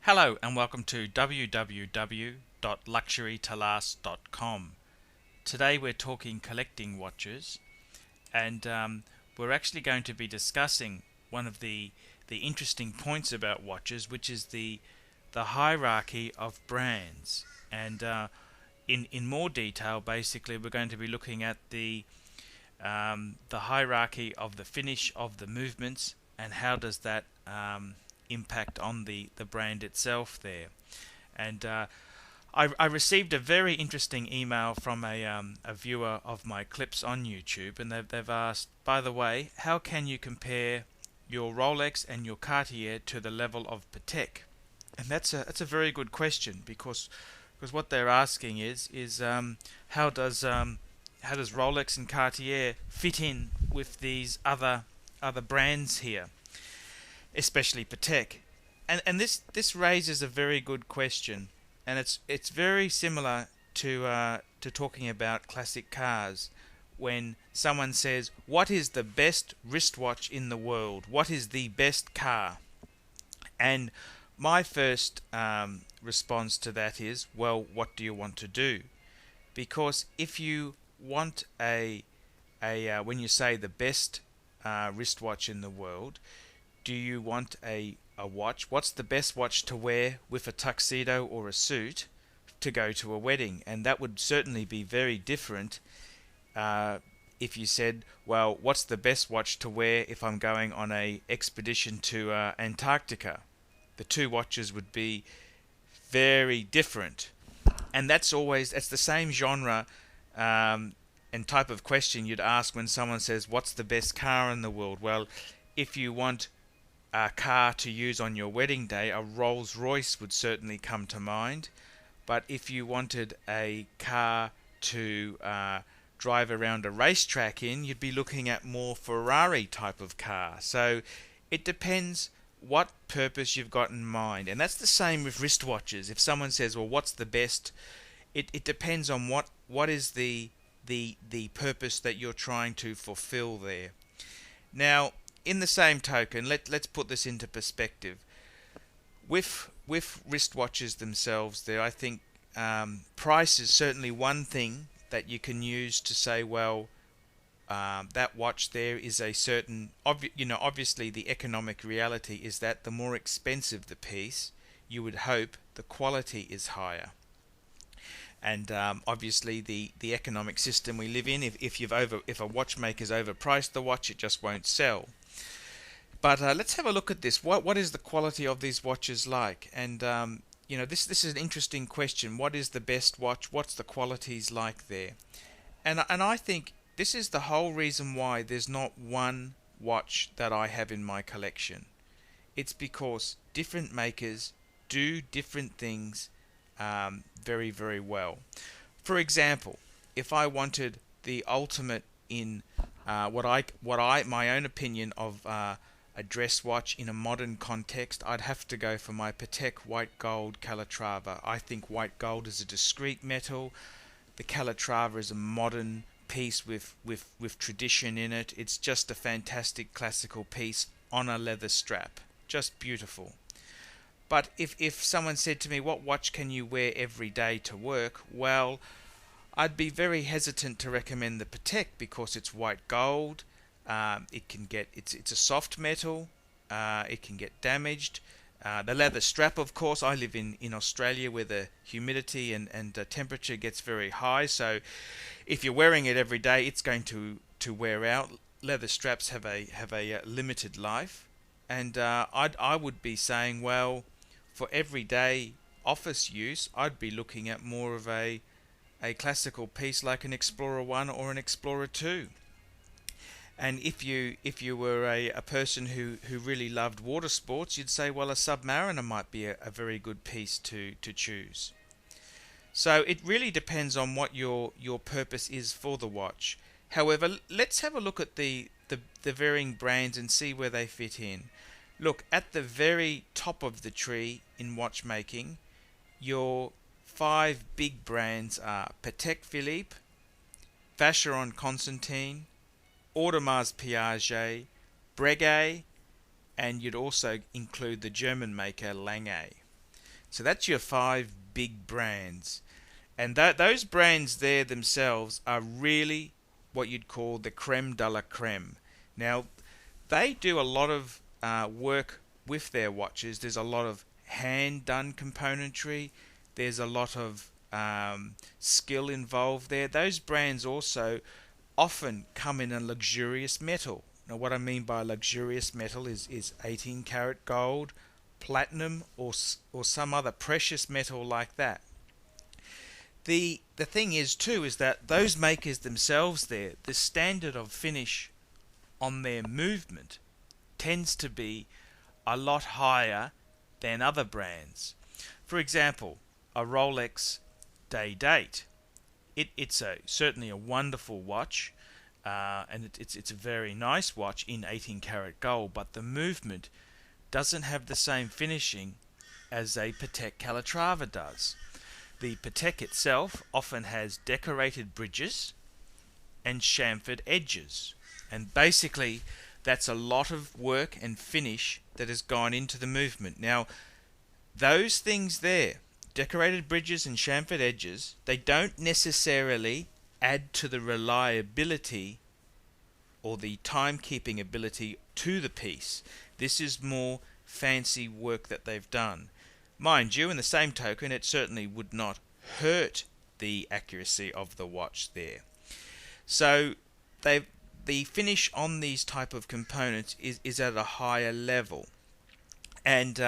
Hello and welcome to www.luxurytolast.com. Today we're talking collecting watches, and we're actually going to be discussing one of the interesting points about watches, which is the hierarchy of brands. And in more detail, basically, we're going to be looking at the hierarchy of the finish of the movements and how does that impact on the brand itself there. And I received a very interesting email from a viewer of my clips on YouTube, and they've asked, by the way, how can you compare your Rolex and your Cartier to the level of Patek? And that's a very good question because what they're asking is how does how does Rolex and Cartier fit in with these other brands here, especially Patek? And this raises a very good question, and it's very similar to talking about classic cars. When someone says, "What is the best wristwatch in the world? What is the best car?" And my first response to that is, well, what do you want to do? Because if you want a when you say the best wristwatch in the world, do you want a watch? What's the best watch to wear with a tuxedo or a suit to go to a wedding? And that would certainly be very different if you said, well, what's the best watch to wear if I'm going on a expedition to Antarctica? The two watches would be very different. And that's the same genre and type of question you'd ask when someone says, what's the best car in the world? Well, if you want a car to use on your wedding day, a Rolls Royce would certainly come to mind. But if you wanted a car to drive around a racetrack in, you'd be looking at more Ferrari type of car. So it depends what purpose you've got in mind. And that's the same with wristwatches. If someone says, well, what's the best? It depends on what is the purpose that you're trying to fulfill there. Now, in the same token, let's put this into perspective. With wristwatches themselves, there I think price is certainly one thing that you can use to say, well, that watch there is a certain, obviously the economic reality is that the more expensive the piece, you would hope the quality is higher. And obviously the economic system we live in, if a watchmaker's overpriced the watch, it just won't sell. But let's have a look at this. What is the quality of these watches like? And this is an interesting question. What is the best watch? What's the qualities like there? And I think this is the whole reason why there's not one watch that I have in my collection. It's because different makers do different things very, very well. For example, if I wanted the ultimate in my own opinion of a dress watch in a modern context, I'd have to go for my Patek white gold Calatrava. I think white gold is a discrete metal. The Calatrava is a modern piece with tradition in it. It's just a fantastic classical piece on a leather strap. Just beautiful. But if someone said to me, what watch can you wear every day to work? Well, I'd be very hesitant to recommend the Patek because it's white gold. It's a soft metal. It can get damaged. The leather strap, of course, I live in Australia where the humidity and temperature gets very high. So if you're wearing it every day, it's going to wear out. Leather straps have a limited life. And I would be saying, well, for everyday office use, I'd be looking at more of a classical piece like an Explorer 1 or an Explorer 2. And if you were a person who really loved water sports, you'd say, well, a Submariner might be a very good piece to choose. So it really depends on what your purpose is for the watch. However, let's have a look at the varying brands and see where they fit in. Look, at the very top of the tree in watchmaking, your 5 big brands are Patek Philippe, Vacheron Constantin, Audemars Piguet, Breguet, and you'd also include the German maker Lange. So that's your 5 big brands. And those brands there themselves are really what you'd call the creme de la creme. Now, they do a lot of work with their watches. There's a lot of hand done componentry. There's a lot of skill involved there. Those brands also often come in a luxurious metal. Now, what I mean by luxurious metal is 18 karat gold, platinum, or some other precious metal like that. The thing is too is that those makers themselves there, the standard of finish on their movement tends to be a lot higher than other brands. For example, a Rolex Day Date. It's certainly a wonderful watch, and it's a very nice watch in 18 karat gold, but the movement doesn't have the same finishing as a Patek Calatrava does. The Patek itself often has decorated bridges and chamfered edges, and basically that's a lot of work and finish that has gone into the movement. Now, those things there, decorated bridges and chamfered edges, they don't necessarily add to the reliability or the timekeeping ability to the piece. This is more fancy work that they've done. Mind you, in the same token, it certainly would not hurt the accuracy of the watch there. So the finish on these type of components is at a higher level, and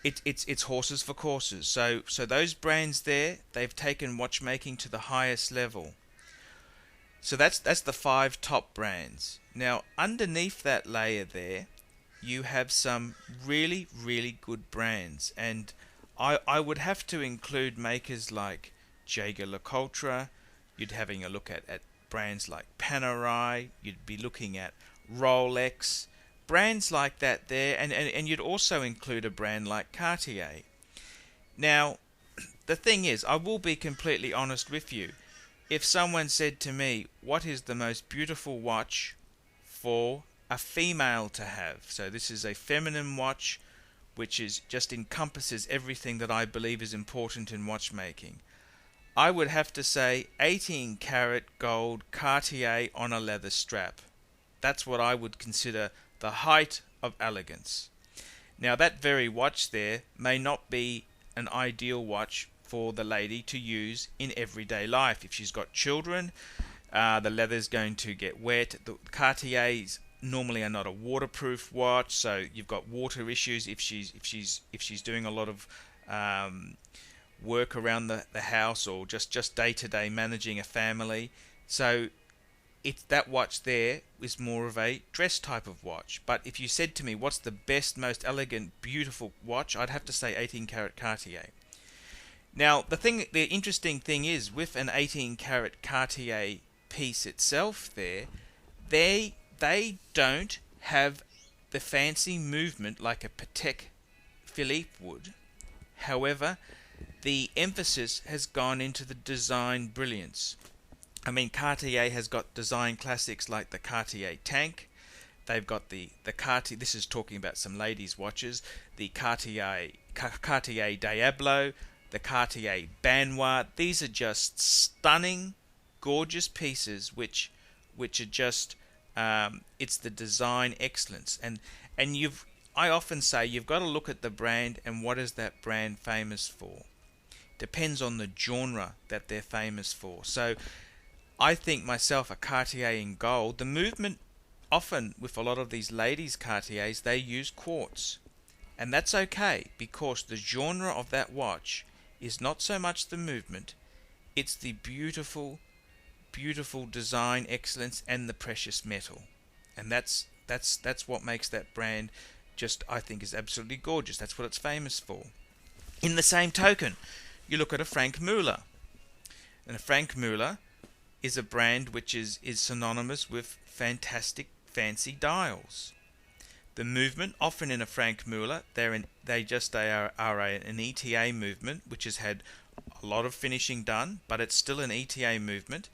it's horses for courses. So those brands there, they've taken watchmaking to the highest level. So that's the 5 top brands. Now, underneath that layer there, you have some really, really good brands, and I would have to include makers like Jaeger-LeCoultre. You'd having a look at brands like Panerai. You'd be looking at Rolex, brands like that there, and you'd also include a brand like Cartier. Now, the thing is, I will be completely honest with you. If someone said to me, what is the most beautiful watch for a female to have? So this is a feminine watch, which is just encompasses everything that I believe is important in watchmaking. I would have to say 18 karat gold Cartier on a leather strap. That's what I would consider the height of elegance. Now, that very watch there may not be an ideal watch for the lady to use in everyday life. If she's got children, the leather's going to get wet. The Cartiers normally are not a waterproof watch, so you've got water issues if she's doing a lot of work around the house, or just day-to-day managing a family. So that watch there is more of a dress type of watch. But if you said to me, what's the best, most elegant, beautiful watch, I'd have to say 18 karat Cartier. Now, the interesting thing is, with an 18 karat Cartier piece itself there, they don't have the fancy movement like a Patek Philippe would. However, the emphasis has gone into the design brilliance. I mean, Cartier has got design classics like the Cartier Tank. They've got the Cartier, this is talking about some ladies' watches, the Cartier Diablo, the Cartier Banois. These are just stunning, gorgeous pieces which are just it's the design excellence. And I often say you've got to look at the brand and what is that brand famous for. Depends on the genre that they're famous for. So I think myself a Cartier in gold, the movement often with a lot of these ladies Cartiers, they use quartz. And that's okay, because the genre of that watch is not so much the movement, it's the beautiful design excellence and the precious metal. And that's what makes that brand just, I think, is absolutely gorgeous. That's what it's famous for. In the same token, you look at a Frank Mueller. And a Frank Mueller is a brand which is synonymous with fantastic, fancy dials. The movement, often in a Frank Mueller, they are an ETA movement, which has had a lot of finishing done, but it's still an ETA movement.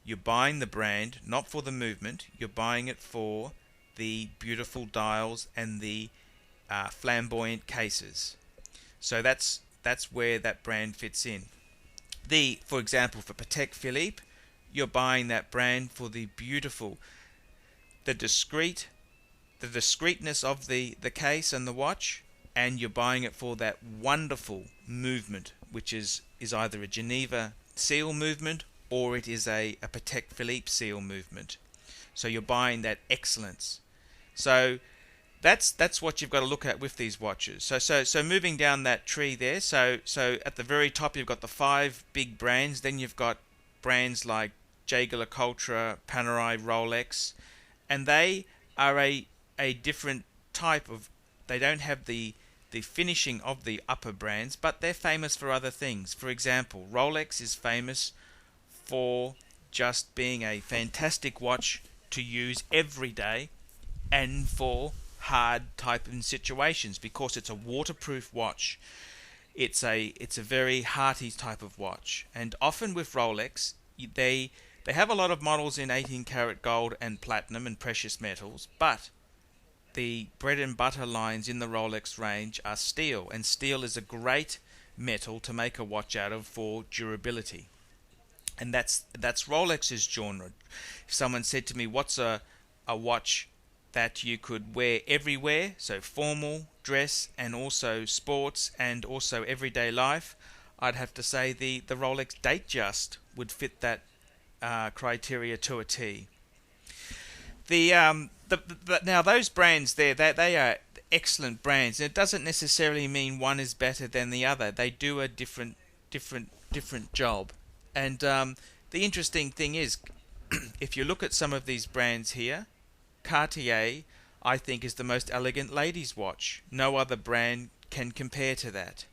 You're buying the brand not for the movement, you're buying it for the beautiful dials and the flamboyant cases. So that's that's where that brand fits in. For example, for Patek Philippe, you're buying that brand for the beautiful, the discreet, the discreetness of the case and the watch, and you're buying it for that wonderful movement, which is either a Geneva seal movement or it is a Patek Philippe seal movement. So you're buying that excellence. So that's what you've got to look at with these watches. So moving down that tree there. So at the very top you've got the 5 big brands. Then you've got brands like Jaeger-LeCoultre, Panerai, Rolex, and they are a different type of. They don't have the finishing of the upper brands, but they're famous for other things. For example, Rolex is famous for just being a fantastic watch to use every day and for hard type of situations, because it's a waterproof watch. It's a very hearty type of watch, and often with Rolex they have a lot of models in 18 karat gold and platinum and precious metals, but the bread and butter lines in the Rolex range are steel, and steel is a great metal to make a watch out of for durability. And that's Rolex's genre. If someone said to me, what's a watch that you could wear everywhere, so formal, dress, and also sports, and also everyday life, I'd have to say the Rolex Datejust would fit that criteria to a T. Now those brands there, they are excellent brands. It doesn't necessarily mean one is better than the other. They do a different job. And the interesting thing is, if you look at some of these brands here, Cartier, I think, is the most elegant ladies' watch. No other brand can compare to that.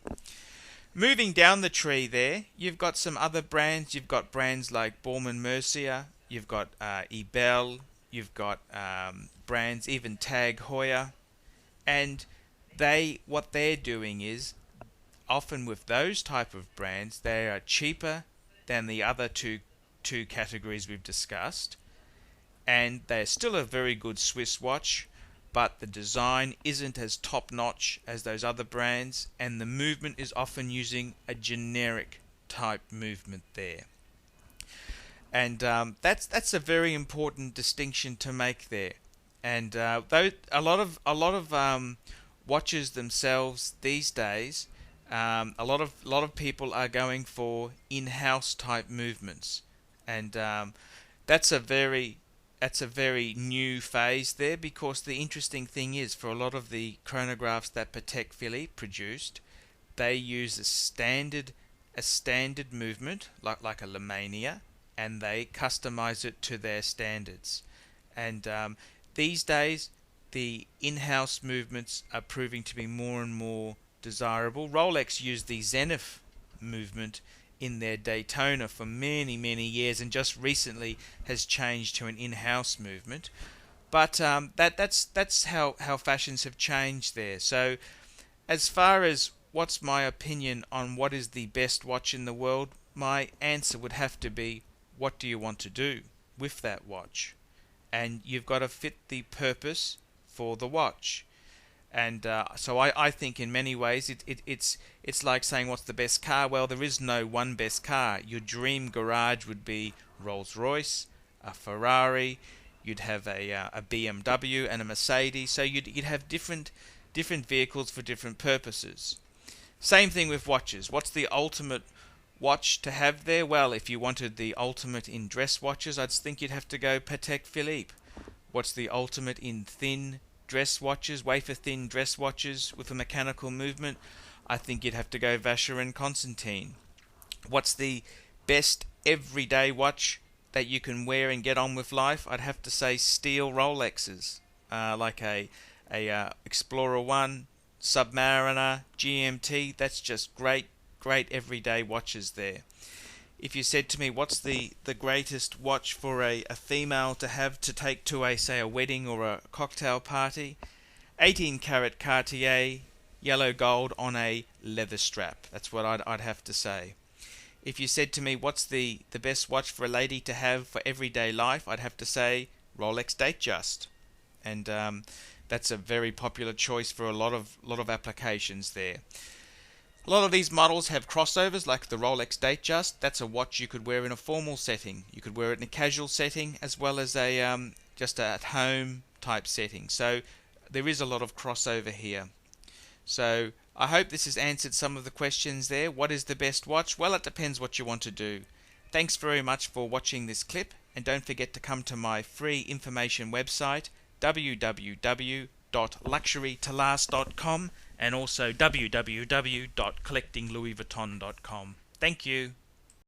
Moving down the tree there, you've got some other brands. You've got brands like Baume & Mercier, you've got Ebel, you've got brands, even Tag Heuer, and what they're doing is, often with those type of brands, they are cheaper than the other two categories we've discussed, and they're still a very good Swiss watch, but the design isn't as top-notch as those other brands, and the movement is often using a generic type movement there. And that's a very important distinction to make there. And though a lot of watches themselves these days, a lot of people are going for in-house type movements, and that's a very new phase there, because the interesting thing is, for a lot of the chronographs that Patek Philippe produced, they use a standard movement like a Lemania, and they customize it to their standards. And these days the in-house movements are proving to be more and more desirable. Rolex used the Zenith movement in their Daytona for many years, and just recently has changed to an in-house movement. But that's how fashions have changed there. So as far as what's my opinion on what is the best watch in the world, my answer would have to be, what do you want to do with that watch? And you've got to fit the purpose for the watch. And so I think in many ways it's like saying, what's the best car? Well, there is no one best car. Your dream garage would be Rolls-Royce, a Ferrari, you'd have a BMW and a Mercedes. So you'd have different vehicles for different purposes. Same thing with watches. What's the ultimate watch to have there? Well, if you wanted the ultimate in dress watches, I'd think you'd have to go Patek Philippe. What's the ultimate in thin dress watches, wafer thin dress watches with a mechanical movement? I think you'd have to go Vacher and Constantine. What's the best everyday watch that you can wear and get on with life? I'd have to say steel Rolexes, like a Explorer 1, Submariner, GMT. That's just great everyday watches there. If you said to me, what's the greatest watch for a female to have to take to a wedding or a cocktail party? 18 karat Cartier, yellow gold on a leather strap. That's what I'd have to say. If you said to me, what's the best watch for a lady to have for everyday life? I'd have to say Rolex Datejust. And that's a very popular choice for a lot of applications there. A lot of these models have crossovers, like the Rolex Datejust. That's a watch you could wear in a formal setting. You could wear it in a casual setting as well as a just a at home type setting. So there is a lot of crossover here. So I hope this has answered some of the questions there. What is the best watch? Well, it depends what you want to do. Thanks very much for watching this clip, and don't forget to come to my free information website www.luxurytolast.com and also www.collectinglouisvuitton.com. Thank you.